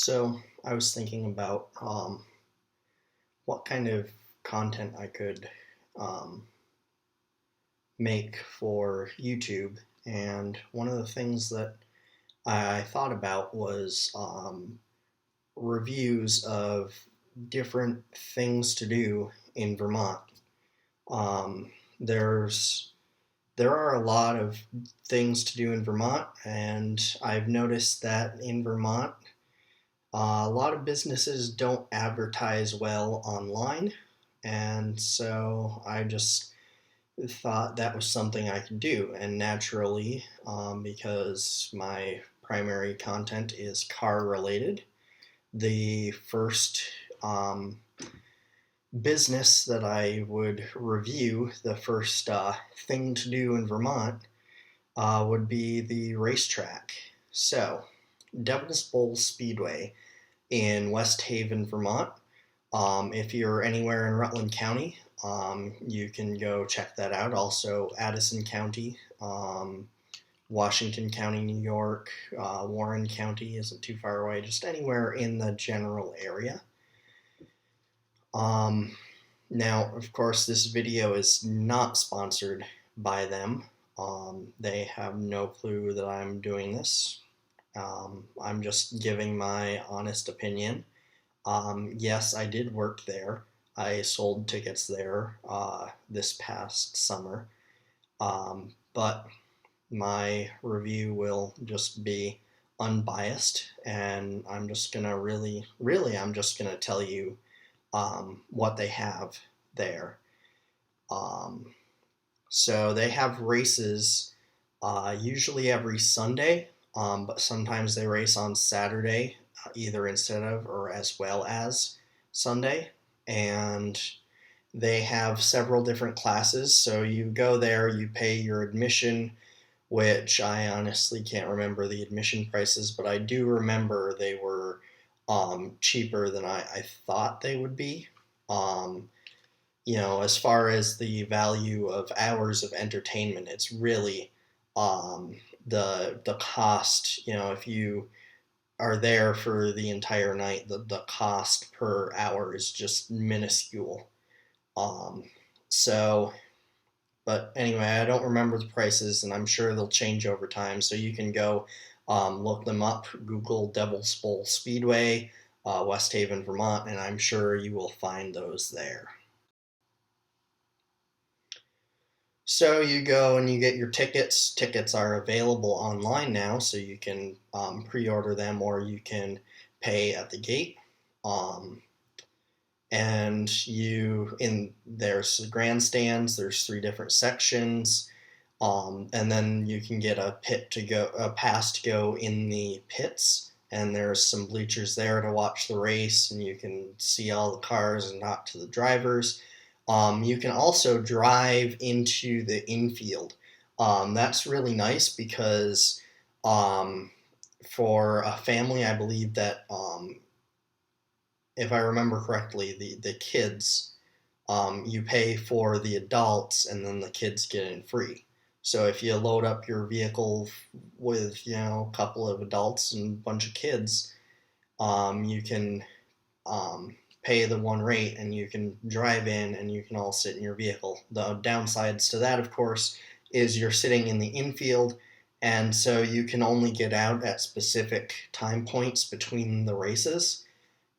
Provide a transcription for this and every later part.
So I was thinking about what kind of content I could um, make for YouTube, and one of the things that I thought about was reviews of different things to do in Vermont. Um, there's there are a lot of things to do in Vermont, and I've noticed that in Vermont, a lot of businesses don't advertise well online, and so I just thought that was something I could do. And naturally, because my primary content is car related, the first um, business that I would review, the first thing to do in Vermont, would be the racetrack. So, Devil's Bowl Speedway in West Haven, Vermont. If you're anywhere in Rutland County, you can go check that out. Also, Addison County, Washington County, New York, Warren County isn't too far away, just anywhere in the general area. Um, Now, of course, this video is not sponsored by them. They have no clue that I'm doing this. I'm just giving my honest opinion. Yes, I did work there. I sold tickets there this past summer. But my review will just be unbiased, and I'm just gonna I'm just gonna tell you what they have there. Um, so they have races usually every Sunday, but sometimes they race on Saturday, either instead of or as well as Sunday. And they have several different classes. So you go there, you pay your admission, which I honestly can't remember the admission prices, but I do remember they were cheaper than I thought they would be. Um, as far as the value of hours of entertainment, it's really the cost. If you are there for the entire night, the cost per hour is just minuscule. Um, so, but anyway, I don't remember the prices, and I'm sure they'll change over time. So you can go look them up. Google Devil's Bowl Speedway, West Haven, Vermont, and I'm sure you will find those there. So you go and you get your tickets. Tickets are available online now, so you can pre-order them or you can pay at the gate. Um, and there's the grandstands. There's three different sections, and then you can get a pass to go in the pits. And there's some bleachers there to watch the race, and you can see all the cars and talk to the drivers. You can also drive into the infield. That's really nice because for a family, I believe that if I remember correctly, the kids, you pay for the adults and then the kids get in free. So if you load up your vehicle with a couple of adults and a bunch of kids, you can pay the one rate and you can drive in and you can all sit in your vehicle. The downsides to that, of course, is you're sitting in the infield, and so you can only get out at specific time points between the races.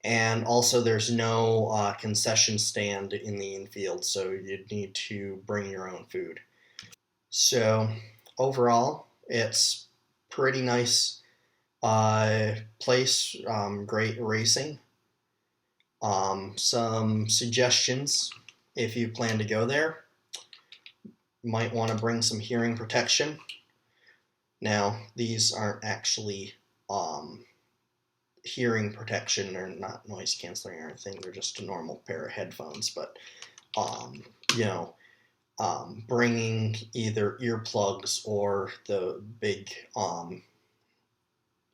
And also, there's no concession stand in the infield, so you'd need to bring your own food. So, overall, it's pretty nice place, great racing. Some suggestions if you plan to go there. You might want to bring some hearing protection. Now, these aren't actually hearing protection. They're not noise canceling or anything. They're just a normal pair of headphones. But, bringing either earplugs or the big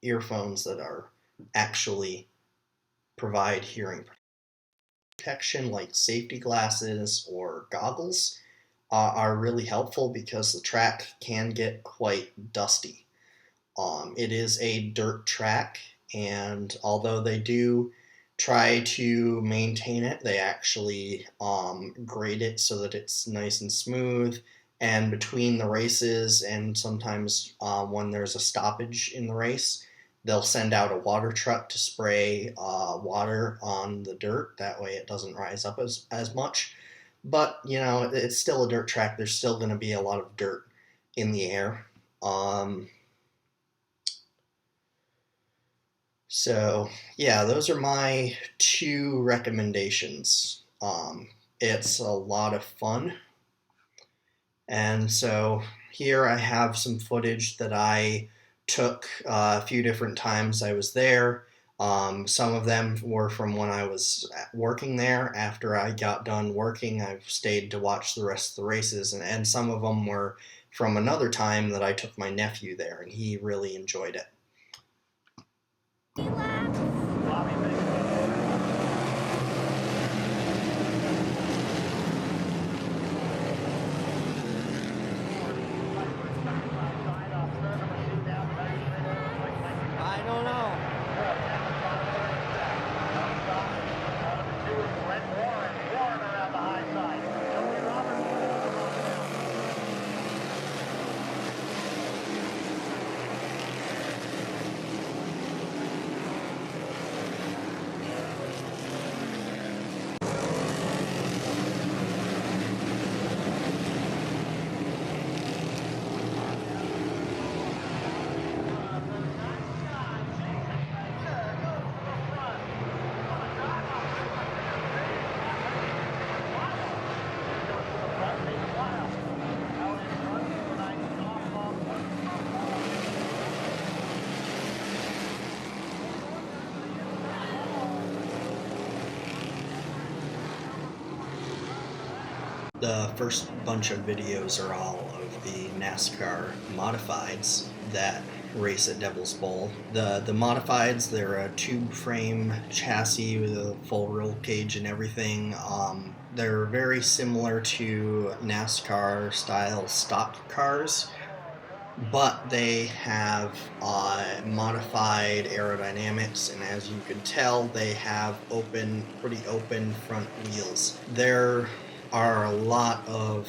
earphones that are actually provide hearing protection, like safety glasses or goggles, are really helpful because the track can get quite dusty. It is a dirt track, and although they do try to maintain it, they actually grade it so that it's nice and smooth. And between the races, and sometimes when there's a stoppage in the race, they'll send out a water truck to spray water on the dirt. That way it doesn't rise up as much. But, you know, it's still a dirt track. There's still going to be a lot of dirt in the air. So, yeah, those are my 2 recommendations. It's a lot of fun. And so here I have some footage that I took a few different times I was there. Some of them were from when I was working there. After I got done working, I stayed to watch the rest of the races, and some of them were from another time that I took my nephew there, and he really enjoyed it. I don't know. The first bunch of videos are all of the NASCAR modifieds that race at Devil's Bowl. The modifieds, they're a tube frame chassis with a full roll cage and everything. They're very similar to NASCAR style stock cars, but they have modified aerodynamics, and as you can tell, they have pretty open front wheels. There are a lot of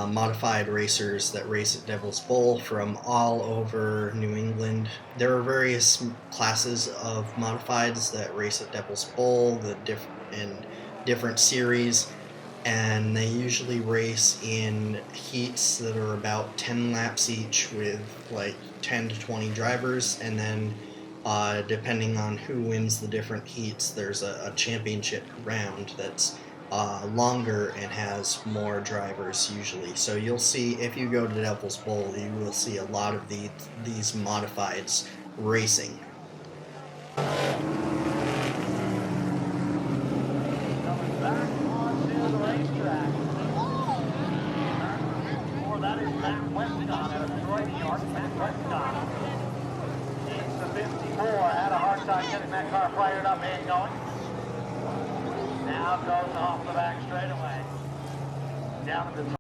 modified racers that race at Devil's Bowl from all over New England. There are various classes of modifieds that race at Devil's Bowl, in different series, and they usually race in heats that are about 10 laps each with like 10 to 20 drivers, and then depending on who wins the different heats, there's a championship round that's longer and has more drivers usually. So you'll see, if you go to Devil's Bowl, you will see a lot of these modifieds racing. Coming back onto the racetrack. That is Matt Weston out of Troy, New York. Matt Weston. He's the 54. Had a hard time getting that car fired up and going. Now goes off the back straightaway. Down to the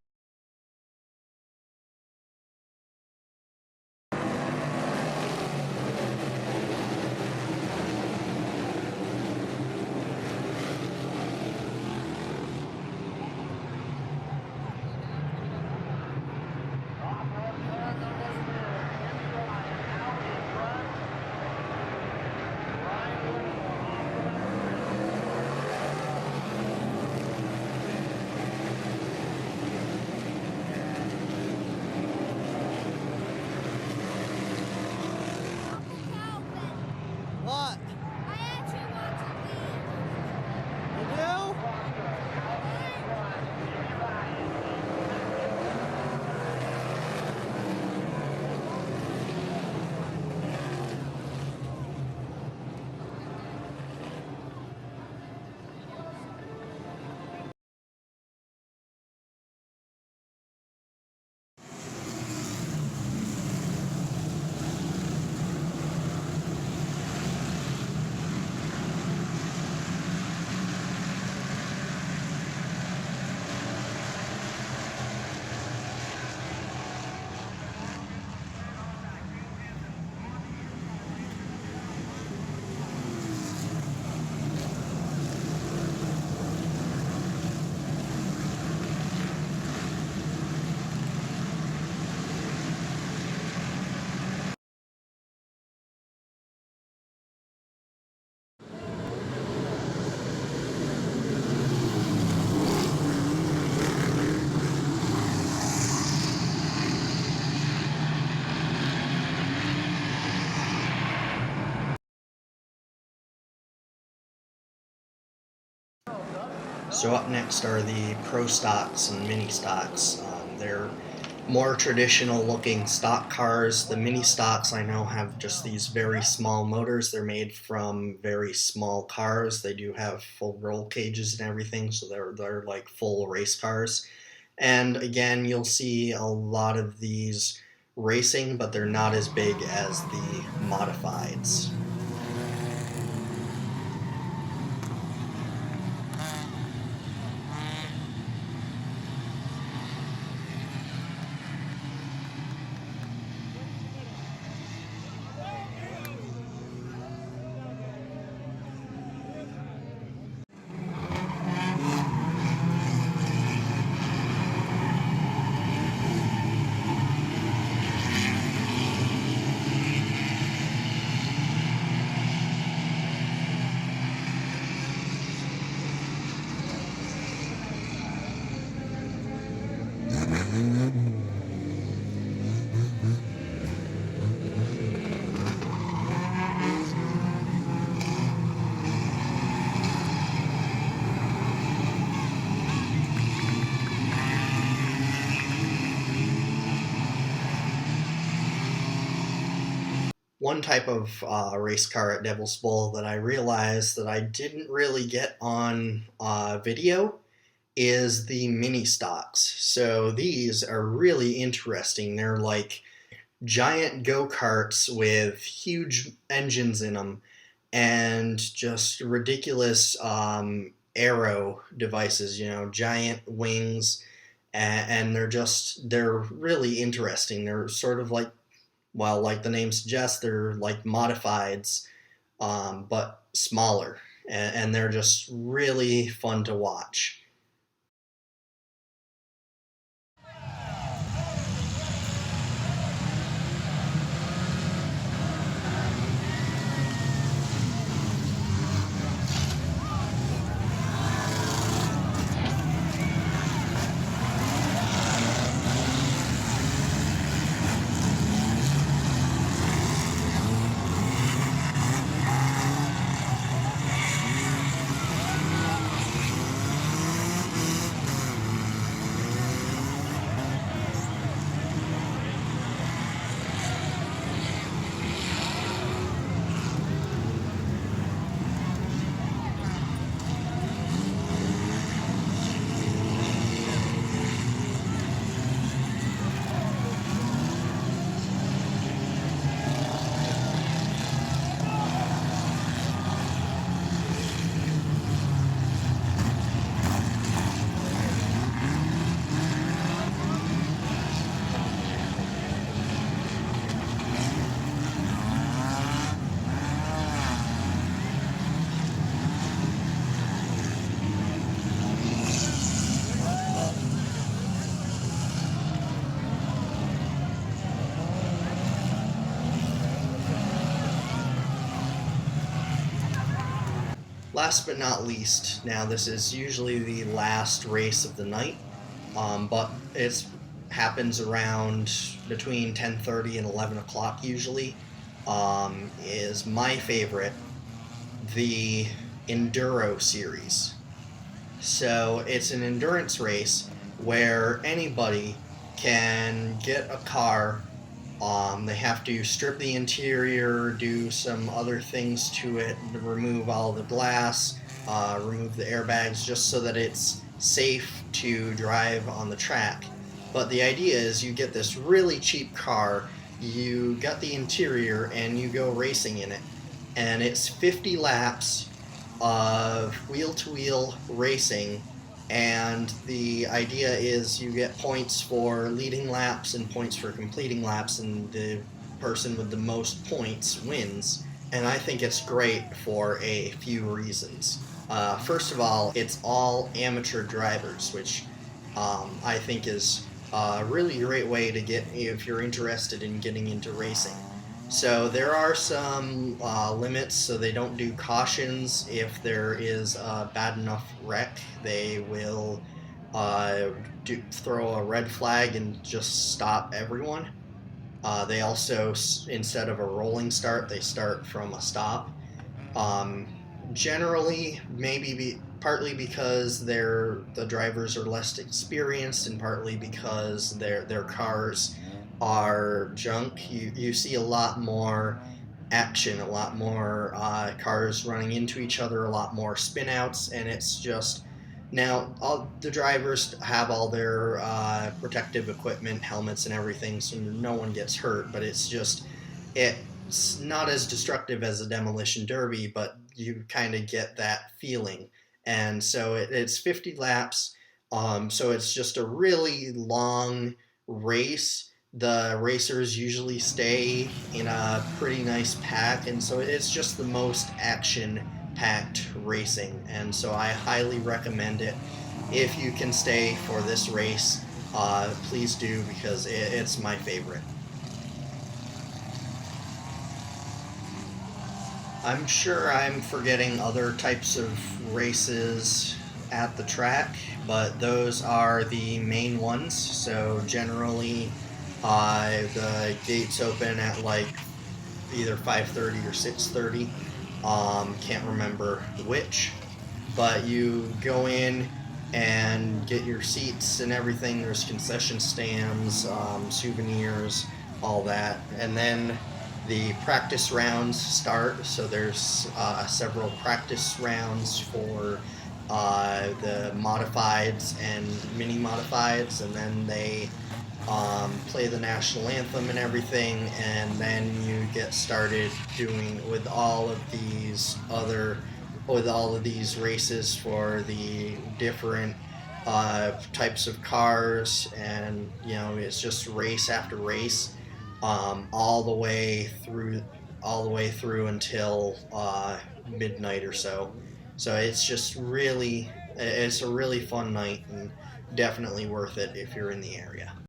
So up next are the Pro Stocks and Mini Stocks. They're more traditional looking stock cars. The Mini Stocks I know have just these very small motors. They're made from very small cars. They do have full roll cages and everything, so they're like full race cars. And again, you'll see a lot of these racing, but they're not as big as the modifieds. One type of race car at Devil's Bowl that I realized that I didn't really get on video is the mini stocks. So these are really interesting. They're like giant go-karts with huge engines in them and just ridiculous aero devices, giant wings, and they're really interesting. They're sort of like, well, like the name suggests, they're like modifieds, but smaller, and they're just really fun to watch. Last but not least, now this is usually the last race of the night, but it happens around between 10:30 and 11 o'clock usually, is my favorite, the Enduro Series. So it's an endurance race where anybody can get a car. They have to strip the interior, do some other things to it, remove all the glass, remove the airbags, just so that it's safe to drive on the track. But the idea is you get this really cheap car, you got the interior, and you go racing in it. And it's 50 laps of wheel-to-wheel racing, and the idea is you get points for leading laps and points for completing laps, and the person with the most points wins. And I think it's great for a few reasons. First of all, it's all amateur drivers, which I think is a really great way to get, if you're interested in getting into racing. So there are some limits, so they don't do cautions. If there is a bad enough wreck, they will throw a red flag and just stop everyone. They also, instead of a rolling start, they start from a stop. Generally, maybe partly because the drivers are less experienced, and partly because their cars are junk. You see a lot more action, a lot more cars running into each other, a lot more spinouts, and it's just now all the drivers have all their protective equipment, helmets, and everything, so no one gets hurt. But it's not as destructive as a demolition derby, but you kind of get that feeling. And so it's 50 laps, so it's just a really long race. The racers usually stay in a pretty nice pack, and so it's just the most action packed racing. And so I highly recommend it. If you can stay for this race, please do, because it's my favorite. I'm sure I'm forgetting other types of races at the track, but those are the main ones. So generally, the gates open at like either 5:30 or 6:30. Can't remember which, but you go in and get your seats and everything. There's concession stands, souvenirs, all that, and then the practice rounds start. So there's several practice rounds for the modifieds and mini modifieds, and then they play the national anthem and everything, and then you get started doing with all of these races for the different types of cars. And it's just race after race, all the way through until midnight or so. So it's a really fun night, and definitely worth it if you're in the area.